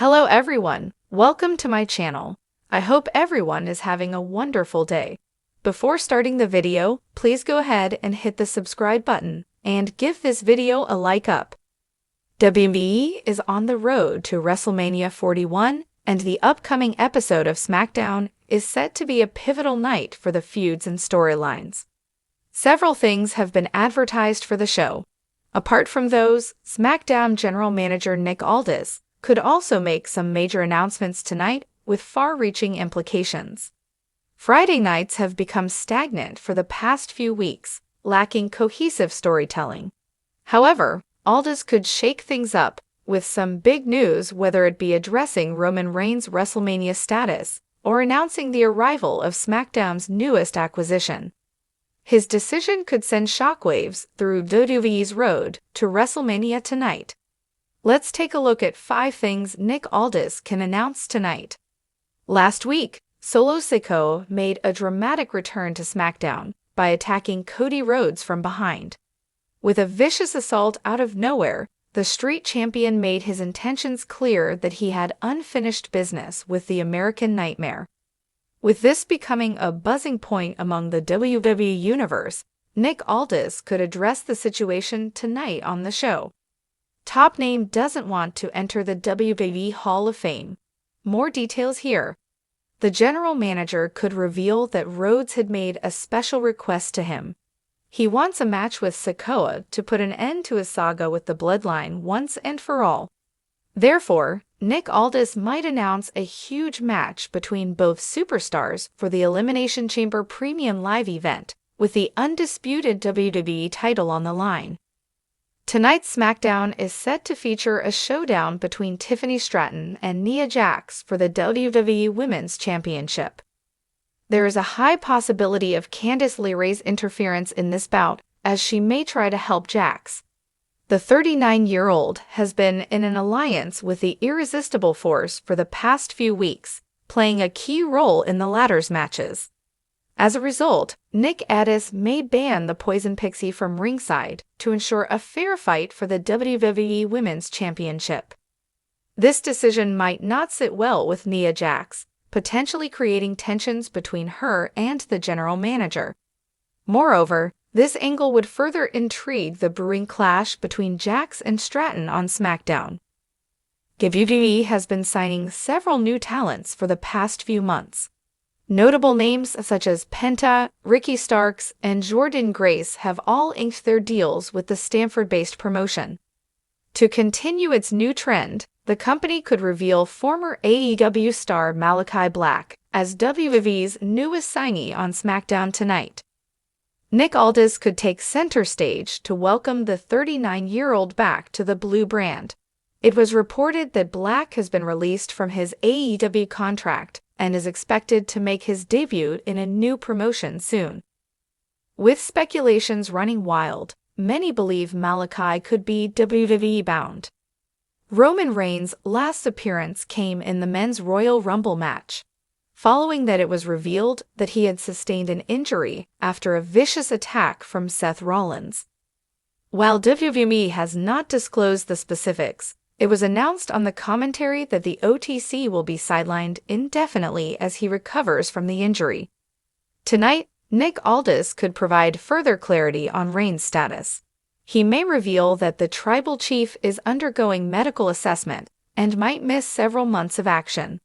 Hello everyone, welcome to my channel. I hope everyone is having a wonderful day. Before starting the video, please go ahead and hit the subscribe button and give this video a like up. WWE is on the road to WrestleMania 41, and the upcoming episode of SmackDown is set to be a pivotal night for the feuds and storylines. Several things have been advertised for the show. Apart from those, SmackDown General Manager Nick Aldis could also make some major announcements tonight with far-reaching implications. Friday nights have become stagnant for the past few weeks, lacking cohesive storytelling. However, Aldis could shake things up with some big news, whether it be addressing Roman Reigns' WrestleMania status or announcing the arrival of SmackDown's newest acquisition. His decision could send shockwaves through WWE's road to WrestleMania tonight. Let's take a look at 5 things Nick Aldis can announce tonight. Last week, Solo Sikoa made a dramatic return to SmackDown by attacking Cody Rhodes from behind. With a vicious assault out of nowhere, the Street Champion made his intentions clear that he had unfinished business with the American Nightmare. With this becoming a buzzing point among the WWE Universe, Nick Aldis could address the situation tonight on the show. Top Name doesn't want to enter the WWE Hall of Fame. More details here. The general manager could reveal that Rhodes had made a special request to him. He wants a match with Sikoa to put an end to his saga with the Bloodline once and for all. Therefore, Nick Aldis might announce a huge match between both superstars for the Elimination Chamber Premium Live event, with the undisputed WWE title on the line. Tonight's SmackDown is set to feature a showdown between Tiffany Stratton and Nia Jax for the WWE Women's Championship. There is a high possibility of Candice LeRae's interference in this bout, as she may try to help Jax. The 39-year-old has been in an alliance with the Irresistible Force for the past few weeks, playing a key role in the latter's matches. As a result, Nick Aldis may ban the Poison Pixie from ringside to ensure a fair fight for the WWE Women's Championship. This decision might not sit well with Nia Jax, potentially creating tensions between her and the general manager. Moreover, this angle would further intrigue the brewing clash between Jax and Stratton on SmackDown. WWE has been signing several new talents for the past few months. Notable names such as Penta, Ricky Starks, and Jordynne Grace have all inked their deals with the Stamford-based promotion. To continue its new trend, the company could reveal former AEW star Malachi Black as WWE's newest signee on SmackDown tonight. Nick Aldis could take center stage to welcome the 39-year-old back to the blue brand. It was reported that Black has been released from his AEW contract and is expected to make his debut in a new promotion soon. With speculations running wild, many believe Malachi could be WWE bound. Roman Reigns' last appearance came in the Men's Royal Rumble match, following that it was revealed that he had sustained an injury after a vicious attack from Seth Rollins. While WWE has not disclosed the specifics, it was announced on the commentary that the OTC will be sidelined indefinitely as he recovers from the injury. Tonight, Nick Aldis could provide further clarity on Reigns' status. He may reveal that the tribal chief is undergoing medical assessment and might miss several months of action.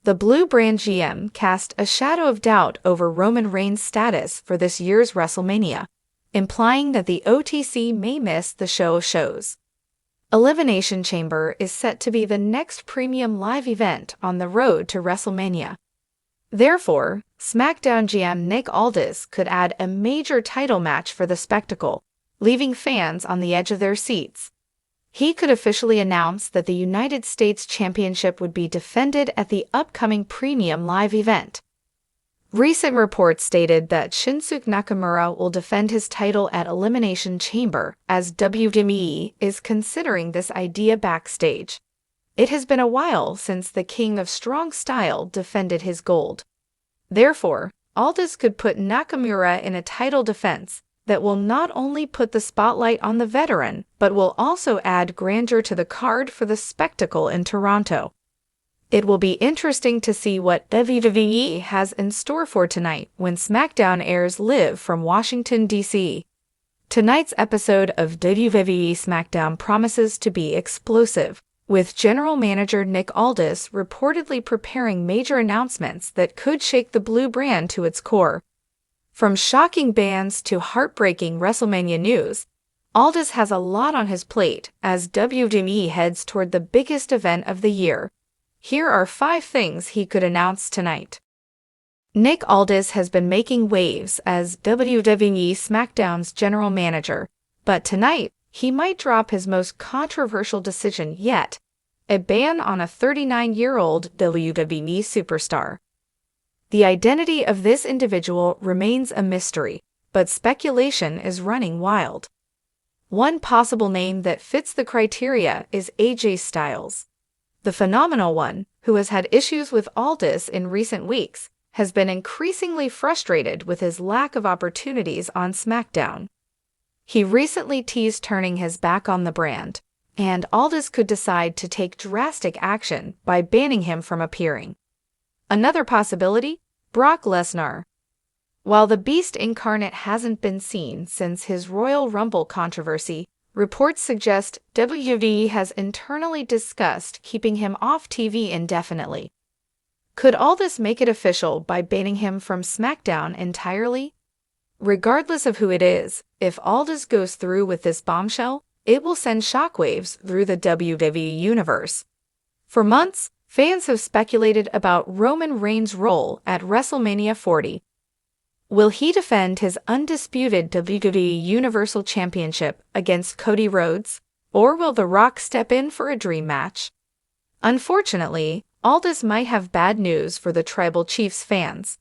The Blue Brand GM cast a shadow of doubt over Roman Reigns' status for this year's WrestleMania, implying that the OTC may miss the show of shows. Elimination Chamber is set to be the next premium live event on the road to WrestleMania. Therefore, SmackDown GM Nick Aldis could add a major title match for the spectacle, leaving fans on the edge of their seats. He could officially announce that the United States Championship would be defended at the upcoming premium live event. Recent reports stated that Shinsuke Nakamura will defend his title at Elimination Chamber, as WWE is considering this idea backstage. It has been a while since the King of Strong Style defended his gold. Therefore, Aldis could put Nakamura in a title defense that will not only put the spotlight on the veteran, but will also add grandeur to the card for the spectacle in Toronto. It will be interesting to see what WWE has in store for tonight when SmackDown airs live from Washington, D.C. Tonight's episode of WWE SmackDown promises to be explosive, with General Manager Nick Aldis reportedly preparing major announcements that could shake the blue brand to its core. From shocking bans to heartbreaking WrestleMania news, Aldis has a lot on his plate as WWE heads toward the biggest event of the year. Here are 5 things he could announce tonight. Nick Aldis has been making waves as WWE SmackDown's general manager, but tonight he might drop his most controversial decision yet, a ban on a 39-year-old WWE superstar. The identity of this individual remains a mystery, but speculation is running wild. One possible name that fits the criteria is AJ Styles. The phenomenal one, who has had issues with Aldis in recent weeks, has been increasingly frustrated with his lack of opportunities on SmackDown. He recently teased turning his back on the brand, and Aldis could decide to take drastic action by banning him from appearing. Another possibility? Brock Lesnar. While the Beast incarnate hasn't been seen since his Royal Rumble controversy, reports suggest WWE has internally discussed keeping him off TV indefinitely. Could Aldis make it official by banning him from SmackDown entirely? Regardless of who it is, if Aldis goes through with this bombshell, it will send shockwaves through the WWE Universe. For months, fans have speculated about Roman Reigns' role at WrestleMania 40. Will he defend his undisputed WWE Universal Championship against Cody Rhodes, or will The Rock step in for a dream match? Unfortunately, Aldis might have bad news for the Tribal Chiefs fans.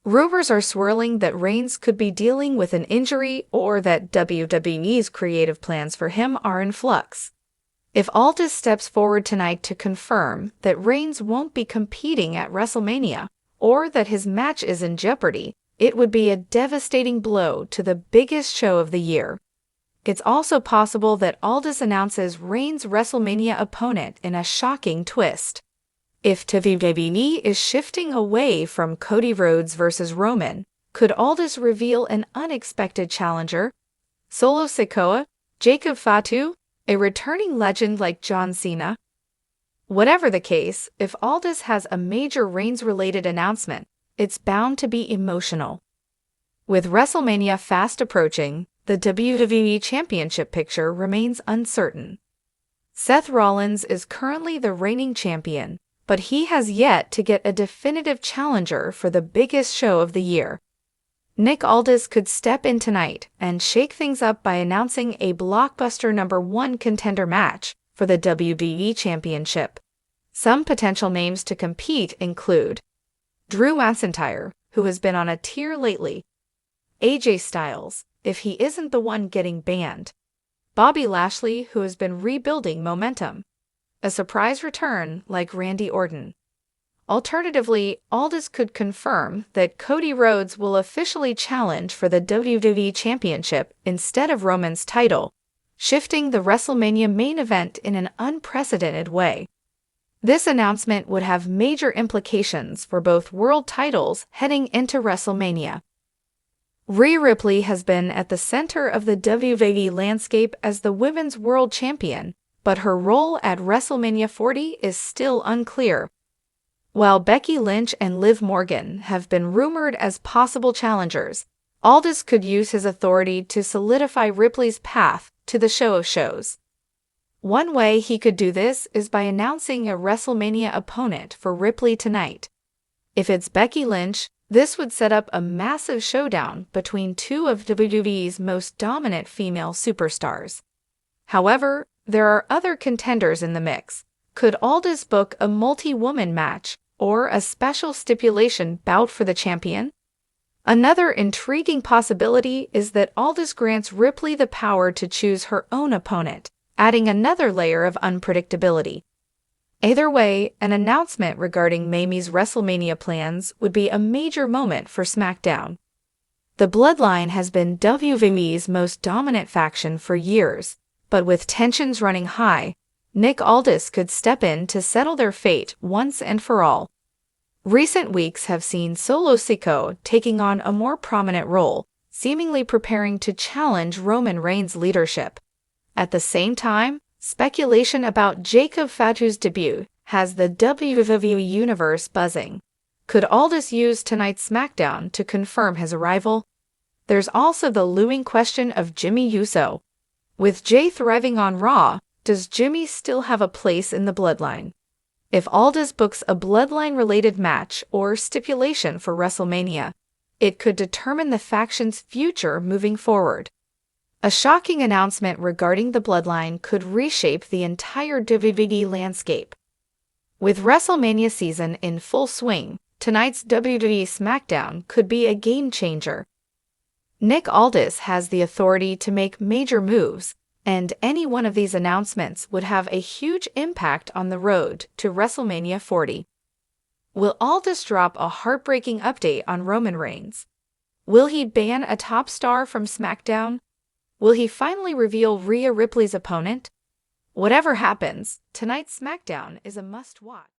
Rumors are swirling that Reigns could be dealing with an injury or that WWE's creative plans for him are in flux. If Aldis steps forward tonight to confirm that Reigns won't be competing at WrestleMania or that his match is in jeopardy, it would be a devastating blow to the biggest show of the year. It's also possible that Aldis announces Reigns' WrestleMania opponent in a shocking twist. If WWE is shifting away from Cody Rhodes versus Roman, could Aldis reveal an unexpected challenger? Solo Sikoa? Jacob Fatu? A returning legend like John Cena? Whatever the case, if Aldis has a major Reigns-related announcement, it's bound to be emotional. With WrestleMania fast approaching, the WWE Championship picture remains uncertain. Seth Rollins is currently the reigning champion, but he has yet to get a definitive challenger for the biggest show of the year. Nick Aldis could step in tonight and shake things up by announcing a blockbuster #1 contender match for the WWE Championship. Some potential names to compete include Drew McIntyre, who has been on a tear lately, AJ Styles, if he isn't the one getting banned, Bobby Lashley, who has been rebuilding momentum, a surprise return like Randy Orton. Alternatively, Aldis could confirm that Cody Rhodes will officially challenge for the WWE Championship instead of Roman's title, shifting the WrestleMania main event in an unprecedented way. This announcement would have major implications for both world titles heading into WrestleMania. Rhea Ripley has been at the center of the WWE landscape as the Women's World Champion, but her role at WrestleMania 40 is still unclear. While Becky Lynch and Liv Morgan have been rumored as possible challengers, Aldis could use his authority to solidify Ripley's path to the show of shows. One way he could do this is by announcing a WrestleMania opponent for Ripley tonight. If it's Becky Lynch, this would set up a massive showdown between two of WWE's most dominant female superstars. However, there are other contenders in the mix. Could Aldis book a multi-woman match or a special stipulation bout for the champion? Another intriguing possibility is that Aldis grants Ripley the power to choose her own opponent, adding another layer of unpredictability. Either way, an announcement regarding Mamie's WrestleMania plans would be a major moment for SmackDown. The Bloodline has been WWE's most dominant faction for years, but with tensions running high, Nick Aldis could step in to settle their fate once and for all. Recent weeks have seen Solo Sikoa taking on a more prominent role, seemingly preparing to challenge Roman Reigns' leadership. At the same time, speculation about Jacob Fatu's debut has the WWE Universe buzzing. Could Aldis use tonight's SmackDown to confirm his arrival? There's also the looming question of Jimmy Uso. With Jay thriving on Raw, does Jimmy still have a place in the bloodline? If Aldis books a bloodline-related match or stipulation for WrestleMania, it could determine the faction's future moving forward. A shocking announcement regarding the bloodline could reshape the entire WWE landscape. With WrestleMania season in full swing, tonight's WWE SmackDown could be a game-changer. Nick Aldis has the authority to make major moves, and any one of these announcements would have a huge impact on the road to WrestleMania 40. Will Aldis drop a heartbreaking update on Roman Reigns? Will he ban a top star from SmackDown? Will he finally reveal Rhea Ripley's opponent? Whatever happens, tonight's SmackDown is a must-watch.